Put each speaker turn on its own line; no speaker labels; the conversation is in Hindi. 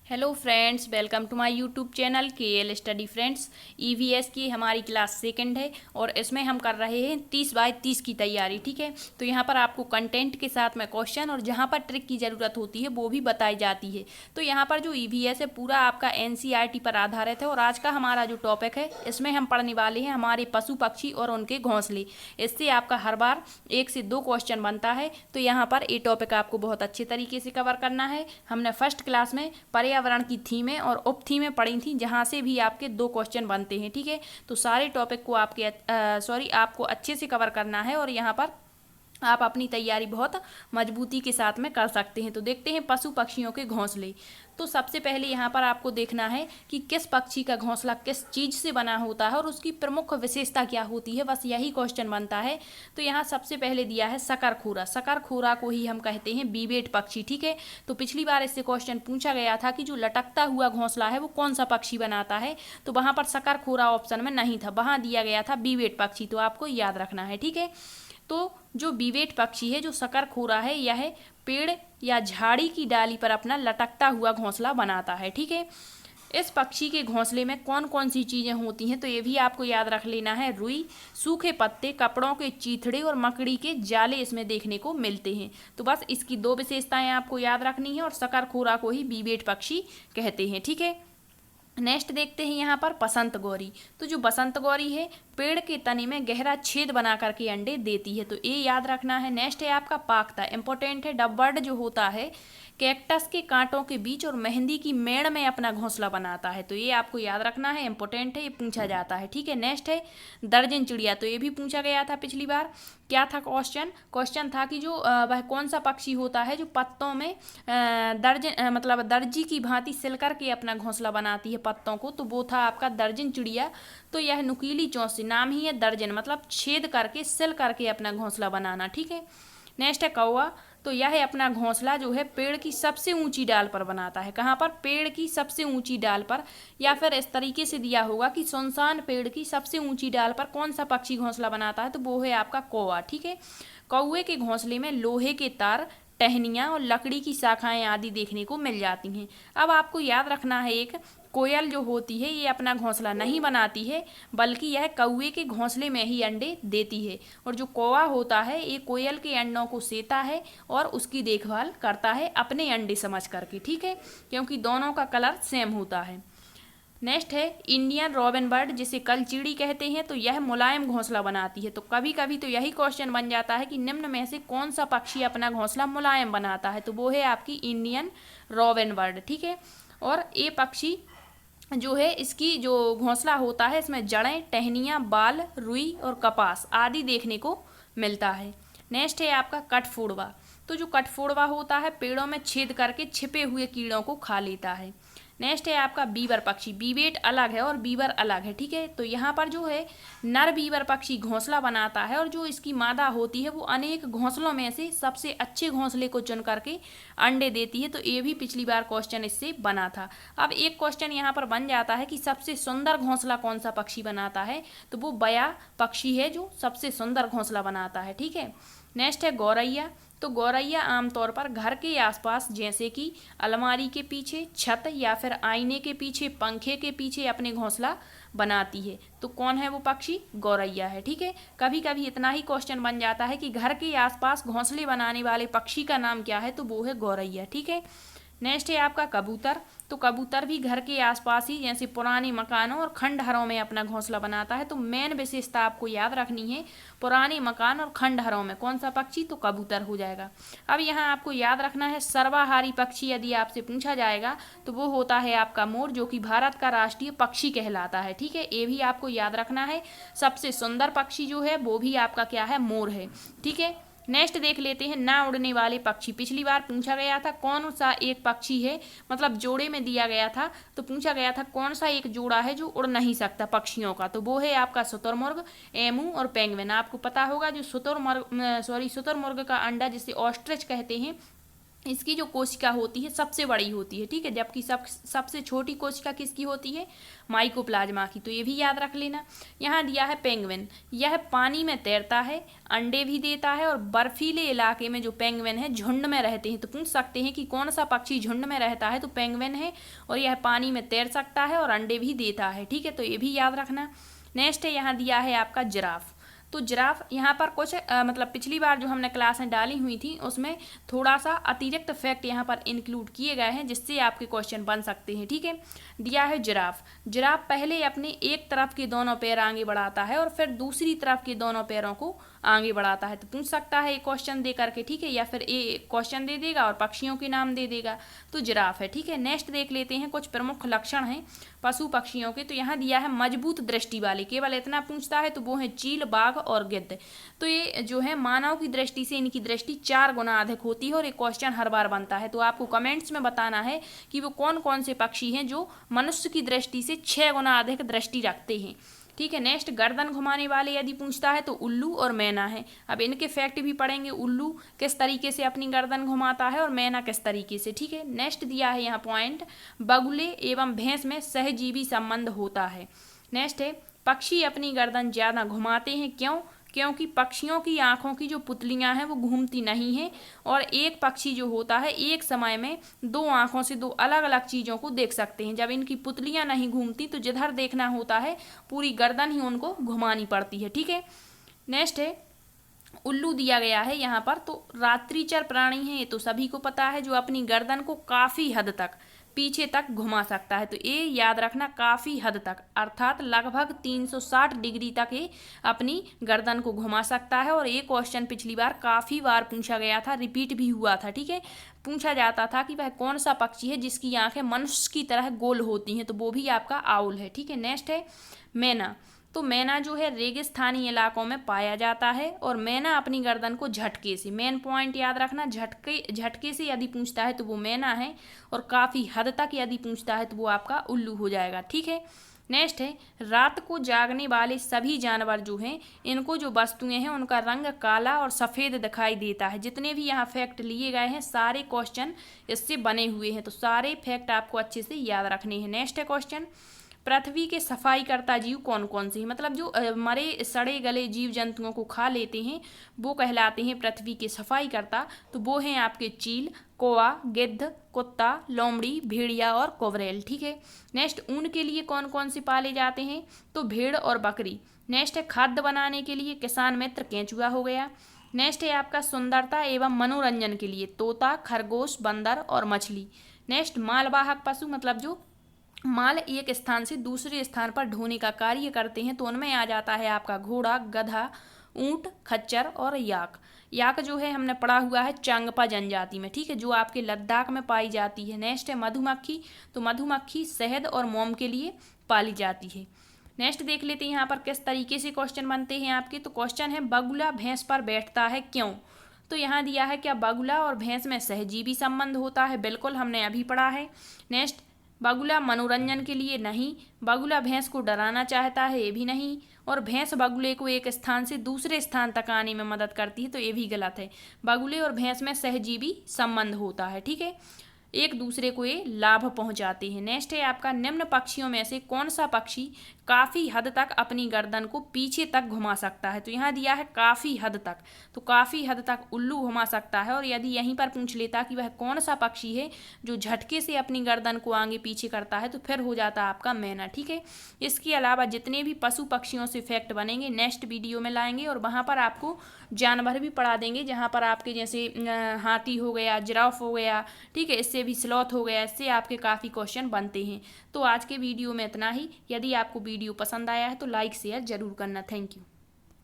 Hello friends, welcome to my YouTube channel K L study friends. EVS की हमारी क्लास सेकंड है और इसमें हम कर रहे हैं 30 बाय 30 की तैयारी। ठीक है, तो यहाँ पर आपको कंटेंट के साथ में क्वेश्चन और जहाँ पर ट्रिक की ज़रूरत होती है वो भी बताई जाती है। तो यहाँ पर जो ईवीएस है पूरा आपका एनसीईआरटी पर आधारित है और आज का हमारा जो टॉपिक है इसमें हम पढ़ने वाले हैं हमारे पशु पक्षी और उनके घोंसले। इससे आपका हर बार 1 से 2 क्वेश्चन बनता है। तो यहाँ पर ये टॉपिक आपको बहुत अच्छे तरीके से कवर करना है। हमने फर्स्ट क्लास में पर्यावरण की थीमें और उप थीमें पढ़ी थी, जहाँ से भी आपके 2 क्वेश्चन बनते हैं। ठीक है, तो सारे टॉपिक को आपको अच्छे से कवर करना है और यहाँ पर आप अपनी तैयारी बहुत मजबूती के साथ में कर सकते हैं। तो देखते हैं पशु पक्षियों के घोंसले। तो सबसे पहले यहाँ पर आपको देखना है कि किस पक्षी का घोंसला किस चीज़ से बना होता है और उसकी प्रमुख विशेषता क्या होती है, बस यही क्वेश्चन बनता है। तो यहाँ सबसे पहले दिया है शकरखोरा। शकरखोरा को ही हम कहते हैं विवेट पक्षी। ठीक है, तो पिछली बार इससे क्वेश्चन पूछा गया था कि जो लटकता हुआ घोंसला है वो कौन सा पक्षी बनाता है, तो वहाँ पर शकरखोरा ऑप्शन में नहीं था, वहाँ दिया गया था विवेट पक्षी। तो आपको याद रखना है। ठीक है, तो जो विवेट पक्षी है, जो शकरखोरा है, यह पेड़ या झाड़ी की डाली पर अपना लटकता हुआ घोंसला बनाता है। ठीक है, इस पक्षी के घोंसले में कौन कौन सी चीज़ें होती हैं, तो ये भी आपको याद रख लेना है। रुई, सूखे पत्ते, कपड़ों के चीथड़े और मकड़ी के जाले इसमें देखने को मिलते हैं। तो बस इसकी 2 विशेषताएं आपको याद रखनी है और शकरखोरा को ही विवेट पक्षी कहते हैं। ठीक है, नेक्स्ट देखते हैं यहाँ पर बसंत गौरी। तो जो बसंत गौरी है पेड़ के तने में गहरा छेद बना करके अंडे देती है, तो ये याद रखना है। नेक्स्ट है आपका पाख्ता, इंपॉर्टेंट है। डबबर्ड जो होता है कैक्टस के कांटों के बीच और मेहंदी की मेड़ में अपना घोंसला बनाता है, तो ये आपको याद रखना है, इंपॉर्टेंट है, ये पूछा जाता है। ठीक है, नेक्स्ट है दर्जन चिड़िया। तो ये भी पूछा गया था पिछली बार। क्या था क्वेश्चन था कि जो वह कौन सा पक्षी होता है जो पत्तों में मतलब दर्जी की भांति सिल करके अपना घोंसला बनाती है पत्तों को, तो वो था आपका दर्जन चिड़िया। तो यह नुकीली चोंच से, नाम ही है दर्जन, मतलब छेद करके सिल करके अपना घोंसला बनाना। ठीक है, नेक्स्ट है कौवा। तो यह अपना घोंसला जो है पेड़ की सबसे ऊंची डाल पर बनाता है। कहाँ पर? पेड़ की सबसे ऊंची डाल पर, या फिर इस तरीके से दिया होगा कि सुनसान पेड़ की सबसे ऊंची डाल पर कौन सा पक्षी घोंसला बनाता है, तो वो है आपका कौवा। ठीक है, कौवे के घोंसले में लोहे के तार, टहनियाँ और लकड़ी की शाखाएं आदि देखने को मिल जाती हैं। अब आपको याद रखना है, एक कोयल जो होती है ये अपना घोंसला नहीं बनाती है, बल्कि यह कौवे के घोंसले में ही अंडे देती है। और जो कौवा होता है ये कोयल के अंडों को सेता है और उसकी देखभाल करता है अपने अंडे समझ करके। ठीक है, क्योंकि दोनों का कलर सेम होता है। नेक्स्ट है इंडियन रॉबिन बर्ड, जिसे कलचीड़ी कहते हैं। तो यह मुलायम घोंसला बनाती है। तो कभी कभी तो यही क्वेश्चन बन जाता है कि निम्न में से कौन सा पक्षी अपना घोंसला मुलायम बनाता है, तो वो है आपकी इंडियन रॉबिन बर्ड। ठीक है, और ये पक्षी जो है इसकी जो घोंसला होता है इसमें जड़ें, टहनियाँ, बाल, रुई और कपास आदि देखने को मिलता है। नेक्स्ट है आपका कठफोड़वा। तो जो कठफोड़वा होता है पेड़ों में छेद करके छिपे हुए कीड़ों को खा लेता है। नेक्स्ट है आपका बीवर पक्षी। बीवेट अलग है और बीवर अलग है। ठीक है, तो यहाँ पर जो है नर बीवर पक्षी घोंसला बनाता है और जो इसकी मादा होती है वो अनेक घोंसलों में से सबसे अच्छे घोंसले को चुन करके अंडे देती है। तो ये भी पिछली बार क्वेश्चन इससे बना था। अब एक क्वेश्चन यहाँ पर बन जाता है कि सबसे सुंदर घोंसला कौन सा पक्षी बनाता है, तो वो बया पक्षी है जो सबसे सुंदर घोंसला बनाता है। ठीक है, नेक्स्ट है गौरैया। तो गौरैया आमतौर पर घर के आसपास, जैसे कि अलमारी के पीछे, छत या फिर आईने के पीछे, पंखे के पीछे अपने घोंसला बनाती है। तो कौन है वो पक्षी? गौरैया है। ठीक है, कभी कभी इतना ही क्वेश्चन बन जाता है कि घर के आसपास घोंसले बनाने वाले पक्षी का नाम क्या है, तो वो है गौरैया। ठीक है, नेक्स्ट है आपका कबूतर। तो कबूतर भी घर के आसपास ही, जैसे पुराने मकानों और खंडहरों में अपना घोंसला बनाता है। तो मेन विशेषता आपको याद रखनी है, पुराने मकान और खंडहरों में कौन सा पक्षी, तो कबूतर हो जाएगा। अब यहाँ आपको याद रखना है सर्वाहारी पक्षी यदि आपसे पूछा जाएगा तो वो होता है आपका मोर, जो कि भारत का राष्ट्रीय पक्षी कहलाता है। ठीक है, ये भी आपको याद रखना है। सबसे सुंदर पक्षी जो है वो भी आपका क्या है? मोर है। ठीक है, नेक्स्ट देख लेते हैं ना उड़ने वाले पक्षी। पिछली बार पूछा गया था कौन सा एक पक्षी है, मतलब जोड़े में दिया गया था, तो पूछा गया था कौन सा एक जोड़ा है जो उड़ नहीं सकता पक्षियों का, तो वो है आपका शुतुरमुर्ग, एमू और पेंगुइन। आपको पता होगा जो शुतुरमुर्ग का अंडा जिसे ऑस्ट्रिच कहते हैं, इसकी जो कोशिका होती है सबसे बड़ी होती है, ठीक है, जबकि सबसे छोटी कोशिका किसकी होती है, माइकोप्लाज्मा की। तो ये भी याद रख लेना। यहाँ दिया है पेंगुइन, यह पानी में तैरता है, अंडे भी देता है और बर्फीले इलाके में जो पेंगुइन है झुंड में रहते हैं। तो पूछ सकते हैं कि कौन सा पक्षी झुंड में रहता है, तो पेंगुइन है, और यह पानी में तैर सकता है और अंडे भी देता है, ठीक है, तो ये भी याद रखना। नेक्स्ट है, यहाँ दिया है आपका जिराफ। तो जिराफ यहाँ पर कुछ मतलब पिछली बार जो हमने क्लास में डाली हुई थी उसमें थोड़ा सा अतिरिक्त फैक्ट यहाँ पर इंक्लूड किए गए हैं जिससे आपके क्वेश्चन बन सकते हैं, ठीक है। दिया है जिराफ, जिराफ पहले अपने एक तरफ के दोनों पैर आगे बढ़ाता है और फिर दूसरी तरफ के दोनों पैरों को आगे बढ़ाता है। तो पूछ सकता है एक क्वेश्चन दे करके, ठीक है, या फिर एक क्वेश्चन दे देगा और पक्षियों के नाम दे देगा। तो जिराफ है, ठीक है। नेक्स्ट देख लेते हैं कुछ प्रमुख लक्षण हैं पशु पक्षियों के। तो यहाँ दिया है मजबूत दृष्टि वाले, केवल इतना पूछता है, तो वो है चील, बाघ और गिद्ध। तो ये जो है मानव की दृष्टि से इनकी दृष्टि 4 गुना अधिक होती है और एक क्वेश्चन हर बार बनता है। तो आपको कमेंट्स में बताना है कि वो कौन कौन से पक्षी हैं जो मनुष्य की दृष्टि से 6 गुना अधिक दृष्टि रखते हैं, ठीक है। नेक्स्ट, गर्दन घुमाने वाले यदि पूछता है तो उल्लू और मैना है। अब इनके फैक्ट भी पढ़ेंगे, उल्लू किस तरीके से अपनी गर्दन घुमाता है और मैना किस तरीके से, ठीक है। नेक्स्ट दिया है यहाँ पॉइंट, बगुले एवं भैंस में सहजीवी संबंध होता है। नेक्स्ट है, पक्षी अपनी गर्दन ज़्यादा घुमाते हैं, क्यों? क्योंकि पक्षियों की आँखों की जो पुतलियाँ हैं वो घूमती नहीं हैं और एक पक्षी जो होता है एक समय में 2 आँखों से 2 अलग अलग चीज़ों को देख सकते हैं। जब इनकी पुतलियाँ नहीं घूमती तो जिधर देखना होता है पूरी गर्दन ही उनको घुमानी पड़ती है, ठीक है। नेक्स्ट है, उल्लू दिया गया है यहाँ पर। तो रात्रिचर प्राणी है, ये तो सभी को पता है, जो अपनी गर्दन को काफ़ी हद तक पीछे तक घुमा सकता है। तो ये याद रखना, काफ़ी हद तक अर्थात लगभग 360 डिग्री तक ये अपनी गर्दन को घुमा सकता है। और ये क्वेश्चन पिछली बार काफ़ी बार पूछा गया था, रिपीट भी हुआ था, ठीक है। पूछा जाता था कि वह कौन सा पक्षी है जिसकी आंखें मनुष्य की तरह गोल होती हैं, तो वो भी आपका आउल है, ठीक है। नेक्स्ट है मैना। तो मैना जो है रेगिस्तानी इलाकों में पाया जाता है और मैना अपनी गर्दन को झटके से, मेन पॉइंट याद रखना, झटके से यदि पूछता है तो वो मैना है और काफ़ी हद तक यदि पूछता है तो वो आपका उल्लू हो जाएगा, ठीक है। नेक्स्ट है, रात को जागने वाले सभी जानवर जो हैं इनको जो वस्तुएं हैं उनका रंग काला और सफ़ेद दिखाई देता है। जितने भी यहाँ फैक्ट लिए गए हैं सारे क्वेश्चन इससे बने हुए हैं, तो सारे फैक्ट आपको अच्छे से याद रखने हैं। नेक्स्ट है क्वेश्चन, पृथ्वी के सफाई करता जीव कौन कौन से हैं? मतलब जो मरे सड़े गले जीव जंतुओं को खा लेते हैं वो कहलाते हैं पृथ्वी के सफाई करता। तो वो हैं आपके चील, कौवा, गिद्ध, कुत्ता, लोमड़ी, भेड़िया और कोवरेल, ठीक है। नेक्स्ट, ऊन के लिए कौन कौन से पाले जाते हैं? तो भेड़ और बकरी। नेक्स्ट है, खाद्य बनाने के लिए किसान मित्र केंचुआ हो गया। नेक्स्ट है आपका सुंदरता एवं मनोरंजन के लिए तोता, खरगोश, बंदर और मछली। नेक्स्ट, मालवाहक पशु, मतलब जो माल एक स्थान से दूसरे स्थान पर ढोने का कार्य करते हैं, तो उनमें आ जाता है आपका घोड़ा, गधा, ऊंट, खच्चर और याक। याक जो है हमने पढ़ा हुआ है चांगपा जनजाति में, ठीक है, जो आपके लद्दाख में पाई जाती है। नेक्स्ट है मधुमक्खी। तो मधुमक्खी शहद और मोम के लिए पाली जाती है। नेक्स्ट देख लेते हैं यहाँ पर किस तरीके से क्वेश्चन बनते हैं आपके। तो क्वेश्चन है, बगुला भैंस पर बैठता है, क्यों? तो यहाँ दिया है क्या बगुला और भैंस में सहजीवी संबंध होता है? बिल्कुल, हमने अभी पढ़ा है। नेक्स्ट, बगुला मनोरंजन के लिए नहीं, बगुला भैंस को डराना चाहता है, ये भी नहीं, और भैंस बगुले को एक स्थान से दूसरे स्थान तक आने में मदद करती है, तो ये भी गलत है। बगुले और भैंस में सहजीवी संबंध होता है, ठीक है, एक दूसरे को ये लाभ पहुंचाते हैं। नेक्स्ट है आपका, निम्न पक्षियों में से कौन सा पक्षी काफ़ी हद तक अपनी गर्दन को पीछे तक घुमा सकता है? तो यहाँ दिया है काफ़ी हद तक, तो काफ़ी हद तक उल्लू घुमा सकता है। और यदि यहीं पर पूछ लेता कि वह कौन सा पक्षी है जो झटके से अपनी गर्दन को आगे पीछे करता है, तो फिर हो जाता आपका मैना, ठीक है। इसके अलावा जितने भी पशु पक्षियों से फैक्ट बनेंगे नेक्स्ट वीडियो में लाएंगे और वहाँ पर आपको जानवर भी पढ़ा देंगे, जहाँ पर आपके जैसे हाथी हो गया, जिराफ हो गया, ठीक है, इससे भी स्लॉथ हो गया, इससे आपके काफ़ी क्वेश्चन बनते हैं। तो आज के वीडियो में इतना ही। यदि आपको वीडियो पसंद आया है तो लाइक शेयर जरूर करना। Thank you.